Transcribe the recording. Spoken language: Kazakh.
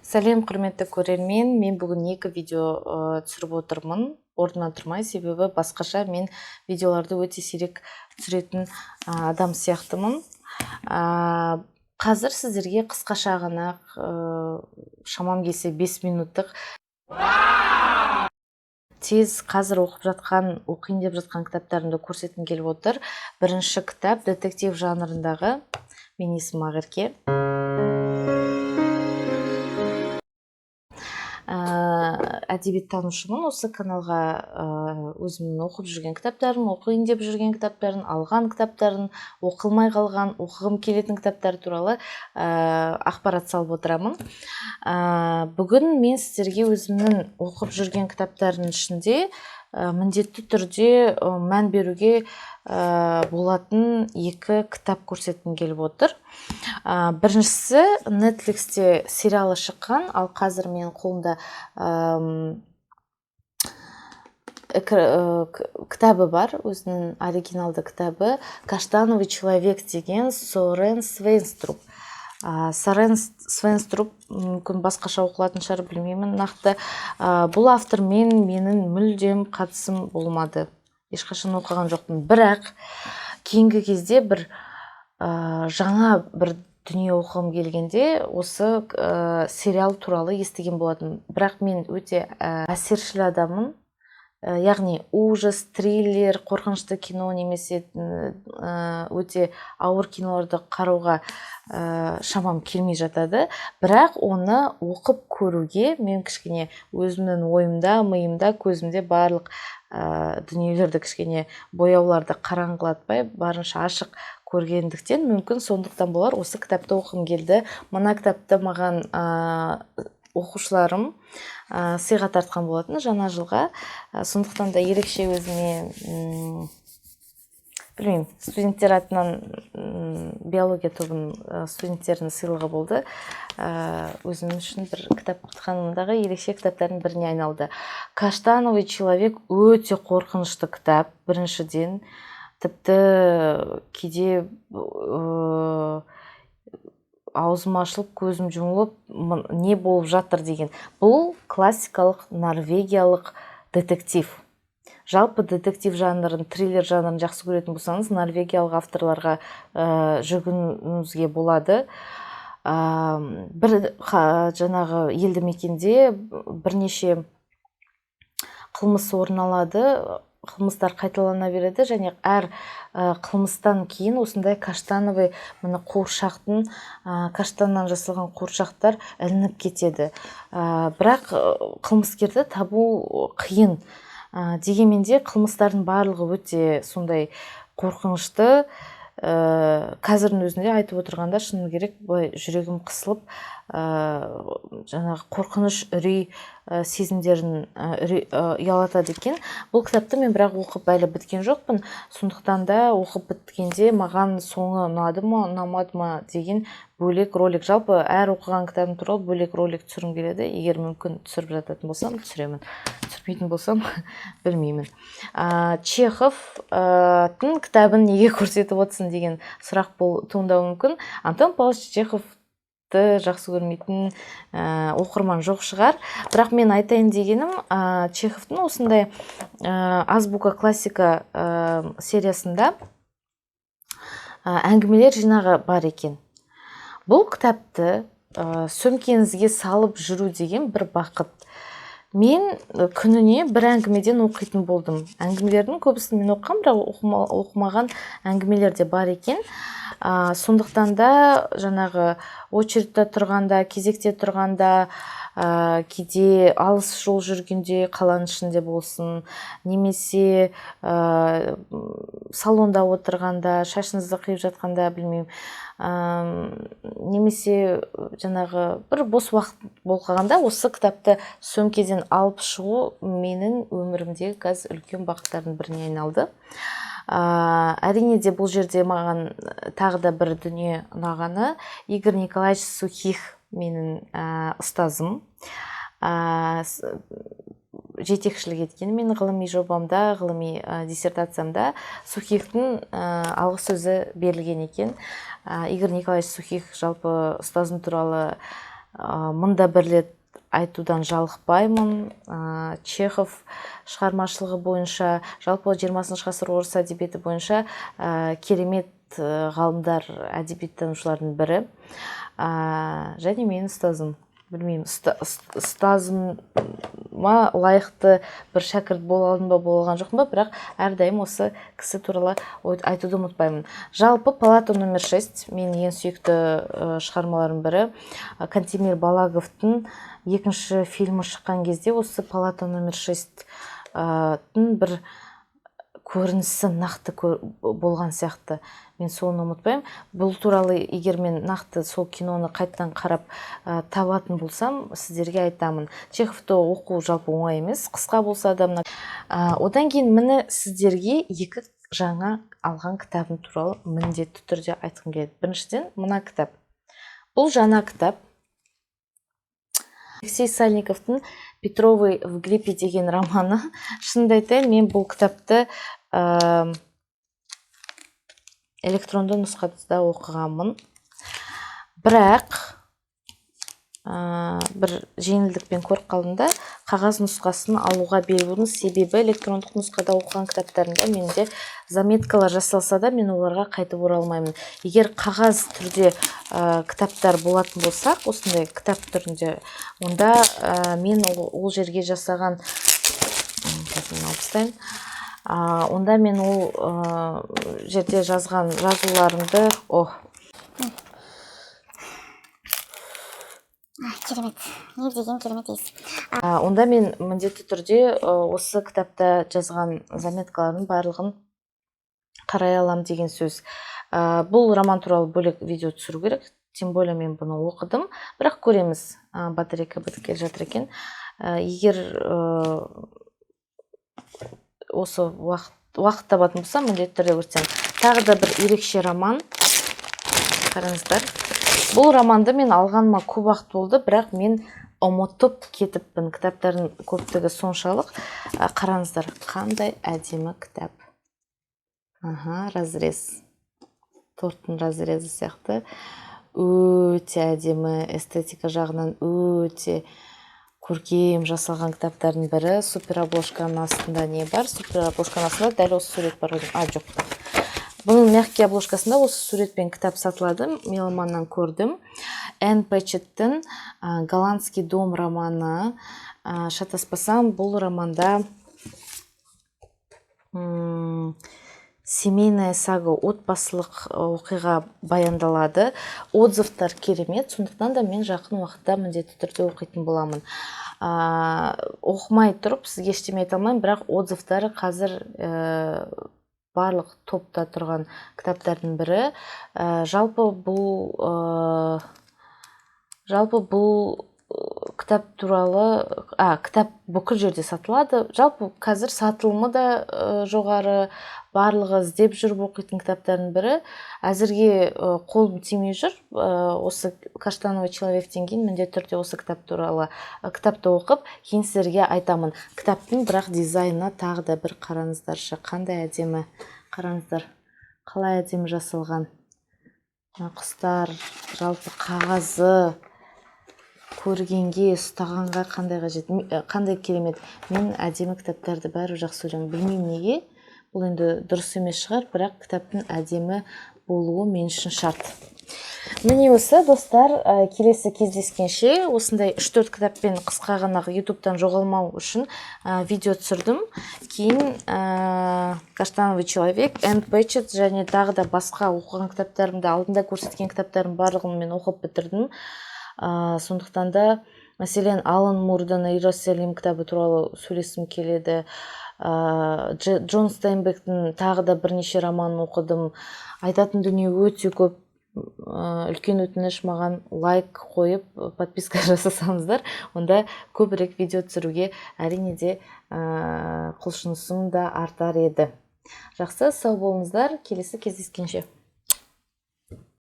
Сәлем құрметті көрермен, мен бүгін екі видео түсіріп отырмын. Орнынан тұрмай, себебі басқаша мен видеоларды өте сирек түсіретін адам сияқтымын. Қазір сіздерге қысқаша ғана шамам келсе 5 минуттық тез қазір оқайын деп жатқан кітаптарымды көрсеткім келіп отыр. Бірінші кітап детектив жанрындағы. Мен есімім Ақерке. Әдебиеттанушымын. Осы каналға өзімнің оқып жүрген кітаптарын, оқайын деп жүрген кітаптарын, алған кітаптарын, оқылмай қалған, оқығым келетін кітаптар туралы ақпарат салып отырамын. Бүгін мен сіздерге өзімнің оқып жүрген кітаптардың ішінде міндетті түрде мән беруге болатын екі кітап көрсеткім келіп отыр. Біріншісі Netflixте сериалы шыққан, ал қазір менің қолымда кітабы бар, өзінің оригиналды кітабы «Каштановый человек» деген Сорен Свенструп. Сорен Свенструп мүмкін басқаша оқылатын шығар, білмеймін нақты. Бұл автормен менің мүлдем қатысым болмады. Ешқашан оқыған жоқпын. Бірақ кейінгі кезде бір жаңа бір дүние оқығым келгенде осы сериал туралы естіген болатын. Бірақ мен өте әсершіл адаммын. Яғни ужас, триллер, қорқынышты кино немесе өте ауыр киноларды қарауға шамам келмей жатады. Бірақ оны оқып көруге мен кішкене өзімнің ойымда, миымда, көзімде барлық дүниелерді кішкене бояуларды қараңғылатпай барынша ашық көргендіктен мүмкін сондықтан болар осы кітапты оқығым келді. Мына кітапты маған оқушыларым сыйға тартқан болатын жаңа жылға. Сондықтан да ерекше өзіме, білмеймін, студенттер атынан биология тобының студенттерінің сыйлығы болды. Өзім үшін бір кітапханамдағы ерекше кітаптардың біріне айналды. «Каштановый человек» өте қорқынышты кітап, біріншіден. Тіпті кейде аузым ашылып, көзім жұмылып, не болып жатыр деген. Бұл классикалық норвегиялық детектив. Жалпы детектив жанрын, триллер жанрын жақсы көретін болсаңыз, норвегиялық авторларға жүгінуіңізге болады. Бір жаңағы елді мекенде бірнеше қылмыс орын алады, қылмыстар қайталана береді, және әр қылмыстан кейін осындай каштановый қуыршақтың, каштаннан жасалған қуыршақтар ілініп кетеді. Бірақ қылмыскерді табу қиын. Дегенмен де қылмыстардың барлығы өте сондай қорқынышты. Қазірдің өзінде айтып отырғанда шыны керек, жүрегім қысылып, жаңағы қорқыныш, үрей сезімдерін ұялатады екен. Бұл кітапты мен бірақ оқып әлі біткен жоқпын. Сондықтан да оқып біткенде маған соңы ұнады ма, ұнамады ма деген бөлек ролик. Жалпы әр оқыған кітабым туралы бөлек ролик түсіргім келеді. Егер мүмкін түсіріп жататын болсам, түсіремін. Түсірмейтін болсам, білмеймін. Чеховтың кітабын неге көрсетіп отырсын деген сұрақ туындауы мүмкін. Антон Павлович Чехов жақсы көрмейтін оқырман жоқ шығар. Бірақ мен айтайын дегенім, Чеховтың осындай азбука классика сериясында әңгімелер жинағы бар екен. Бұл кітапты сөмкеңізге салып жүру деген бір бақыт. Мен күніне бір әңгімеден оқитын болдым. Әңгімелердің көбісін мен оқығам, бірақ оқымаған әңгімелер де бар екен. Сондықтан да жаңағы очередьте тұрғанда, кезекте тұрғанда, кейде алыс жол жүргенде, қаланың ішінде болсын, немесе салонда отырғанда, шашыңызды қиып жатқанда, білмеймін, немесе жаңағы бір бос уақыт болғанда осы кітапты сөмкеден алып шығу менің өмірімдегі қазір үлкен бақыттардың біріне айналды. Әрине де бұл жерде маған тағы да бір дүние ұнағаны, Игорь Николаевич Сухих менің ұстазым. Жетекшілік еткен менің ғылыми жобамда, ғылыми диссертациямда Сухихтің алғы сөзі берілген екен. Игорь Николаевич Сухих жалпы ұстазым туралы мында бір рет айтудан жалықпаймын. Чехов шығармашылығы бойынша, жалпы 20 ғасыр орыс әдебиеті бойынша керемет ғалымдар, әдебиеттанушылардың бірі. Және менің ұстазым. Білмеймін, ұстазыма лайықты бір шәкірт бола алдым ба, болған жоқпын ба, бірақ әрдайым осы кісі туралы айтуды ұмытпаймын. Жалпы «Палата номер 6» менің ең сүйікті шығармаларым бірі. Кантемир Балаговтың екінші фильмі шыққан кезде осы «Палата номер 6»тың бір көрінісі нақты болған сияқты. Мен соны ұмытпаймын. Бұл туралы егер мен нақты сол киноны қайттан қарап табатын болсам, сіздерге айтамын. Чеховты оқу жалпы оңай емес, қысқа болса да. Одан кейін мені сіздерге екі жаңа алған кітабым туралы міндетті түрде айтқым келеді. Біріншіден, мына кітап. Бұл жаңа кітап. Алексей Сальниковтың «Петровы в гриппе» деген романы. Шынымды айтайын, мен бұл кітапты электронды нұсқада оқығанмын. Бірақ бір жеңілдікпен көріп қалдым да, қағаз нұсқасын алуға бел бұрдым. Себебі электрондық нұсқада оқыған кітаптарымда менде заметкалар жасалса да, мен оларға қайтып оралмаймын. Егер қағаз түрде кітаптар болатын болсақ, осындай кітап түрінде, онда мен ол жерге жасаған, онда мен ол жерде жазған жазуларымды, керемет, не деген керемет ес. Онда мен міндетті түрде осы кітапта жазған заметкалардың барлығын қарай алам деген сөз. Бұл роман туралы бөлек видео түсіру керек, тем более мен бұны оқыдым, бірақ көреміз, батарейка бітіп келе жатыр екен. Егер осы уақыт табатын болсам, міндетті түрде көрсем. Тағы да бір ерекше роман. Қараңыздар. Бұл романды мен алғаныма көп уақыт болды, бірақ мен ұмытып кетіппін. Кітаптардың көптігі соншалық. Қараңыздар, қандай әдемі кітап. Разрез. Торттың разрезі сияқты. Өте әдемі, эстетика жағынан өте көркем жасалған кітаптардың бірі. Супер обложканың астында не бар? Супер обложканың астында дәл осы сурет бар. Жоқ. Бұның мягкий обложкасында осы суретпен кітап сатылады. Меломаннан көрдім. Энн Пэтчеттің «Голландский дом» романы. Шатаспасам, бұл романда семейная сага, отбасылық оқиға баяндалады. Отзывтар керемет, сондықтан да мен жақын уақытта міндетті түрде оқитын боламын. Оқымай тұрып, сізге ештеме айта алмаймын, бірақ отзывтары қазір барлық топта тұрған кітаптардың бірі. Жалпы бұл кітап туралы, кітап бүкіл жерде сатылады. Жалпы қазір сатылымы да жоғары, барлығы іздеп жүріп оқитын кітаптардың бірі. Әзірге қолым тимей жүр. Осы «Каштановый человектен» кейін міндетті түрде осы кітап туралы кітапты оқып, кейін сіздерге айтамын. Кітаптың бірақ дизайнына тағы да бір қараңыздаршы. Қандай әдемі. Қараңыздар, қалай әдемі жасалған. Құстар, жалпы қағазы көргенге, ұстағанға қандай керемет. Мен әдемі кітаптарды бәрі жақсы көремін. Білмеймін неге. Бұл енді дұрыс емес шығар, бірақ кітаптың әдемі болуы мен үшін шарт. Міне осы, достар, келесі кездескенше осындай 3-4 кітаппен қысқа ғана ютубтан жоғалмау үшін видео түсірдім. Кейін «Каштановый человек», Энн Пэтчетт және тағы да басқа оқыған кітаптарымды, алдында көрсеткен кітаптарым барлығын мен оқып бітірдім. Сондықтан да, мәселен, Алан Мурдың «Иерусалим» кітабы туралы сөйлескім келеді. Джон Стейнбектің тағы да бірнеше романын оқыдым. Айтатын дүние өте көп. Үлкен өтініш, маған лайк қойып, подписка жасасаңыздар, онда көбірек видео түсіруге әрине де құлшынысым да артар еді. Жақсы, сау болыңыздар, келесі кездескенше.